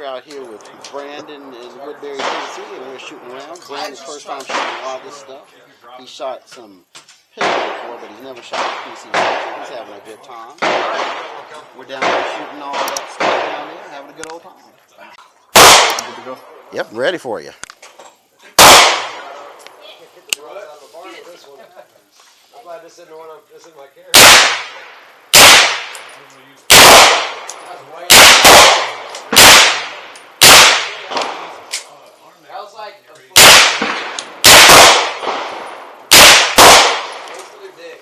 We're out here with Brandon in Woodbury, Tennessee, and we're shooting around. Brandon's first time shooting a lot of this stuff. He shot some pistol before, but he's never shot a PC. He's having a good time. We're down there shooting all that stuff down there, having a good old time. Good to go? Yep, I'm ready for you. I'm glad this isn't my character. That was like a foot. Thanks for their dick.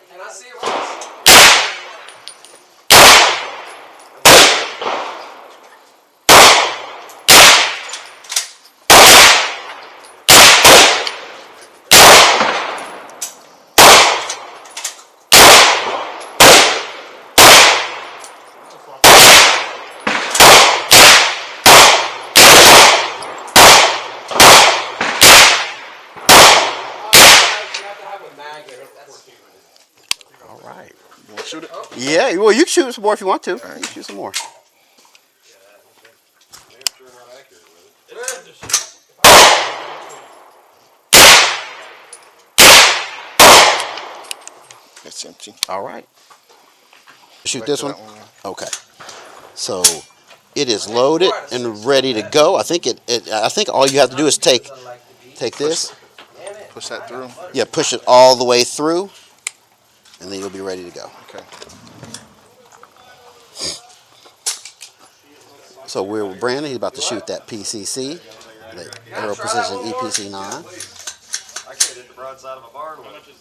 Can I see it once? All right. You want to shoot it? Yeah, well, you can shoot some more if you want to. Right. You can shoot some more. It's empty. All right. Shoot this one? Okay. So it is loaded and ready to go. I think I think all you have to do is take this. Push that through? Yeah, push it all the way through, and then you'll be ready to go. Okay. So we're with Brandon. He's about to shoot that PCC, the Aero Precision EPC 9. I could hit the broadside of a barn with it.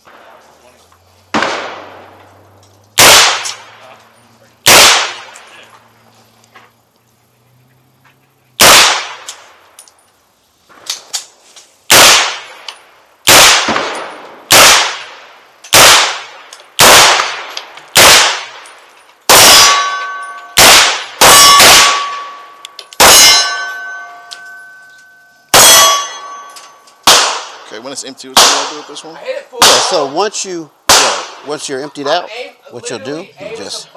Okay, when it's empty, what's going to do with this one? Yeah, so once you're emptied out, what you'll do, you just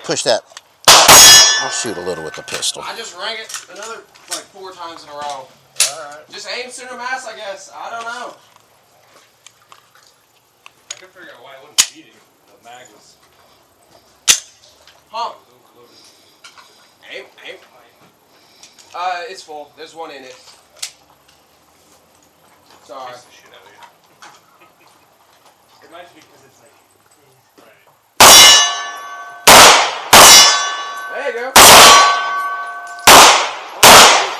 push that. I'll shoot a little with the pistol. I just rang it another like 4 times in a row. Alright. Just aim center mass, I guess. I don't know. I couldn't figure out why it wasn't feeding. The mag was. Huh. Aim. It's full. There's one in it. Sorry. The shit out of you. It might be because it's like. Right. There you go.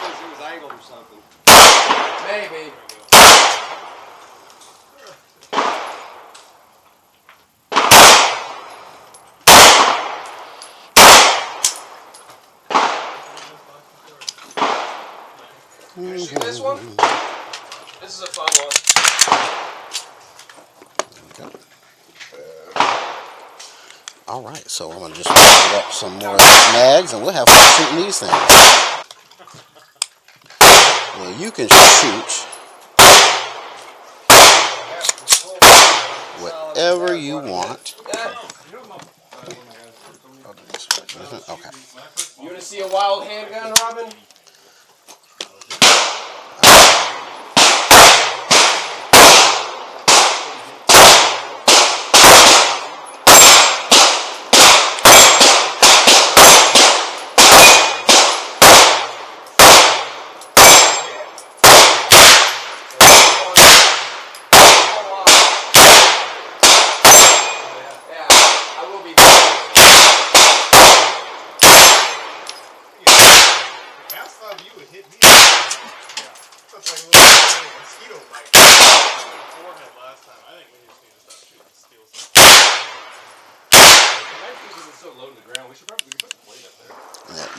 It was angled or something. Maybe. Can you shoot this one? This is a fun one. All right, so I'm gonna just load up some more mags, and we'll have fun shooting these things. Well, you can shoot whatever you want. Okay. You want to see a wild handgun, Robin?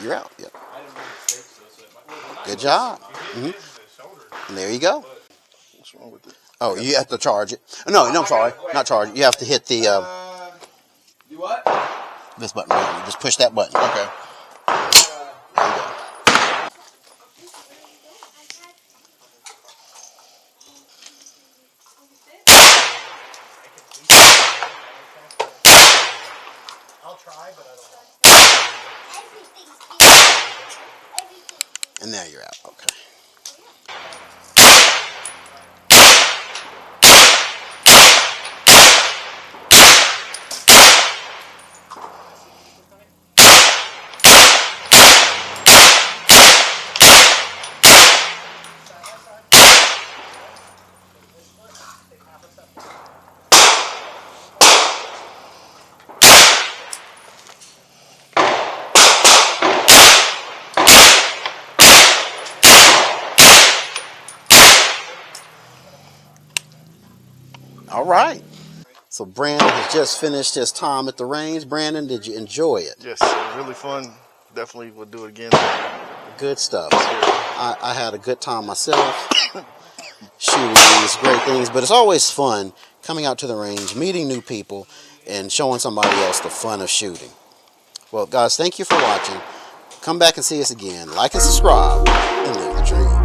You're out. Yep. Good job. And there you go. What's wrong with it? Oh, you have to charge it. No, I'm sorry. Not charge it. You have to hit the Do what? this button right here. Just push that button. Okay. try, but I don't know. And now you're out. Okay. All right. So Brandon has just finished his time at the range. Brandon, did you enjoy it? Yes, it was really fun. Definitely would do it again. Good stuff. I had a good time myself shooting these great things, but it's always fun coming out to the range, meeting new people, and showing somebody else the fun of shooting. Well, guys, thank you for watching. Come back and see us again. Like and subscribe, and live the dream.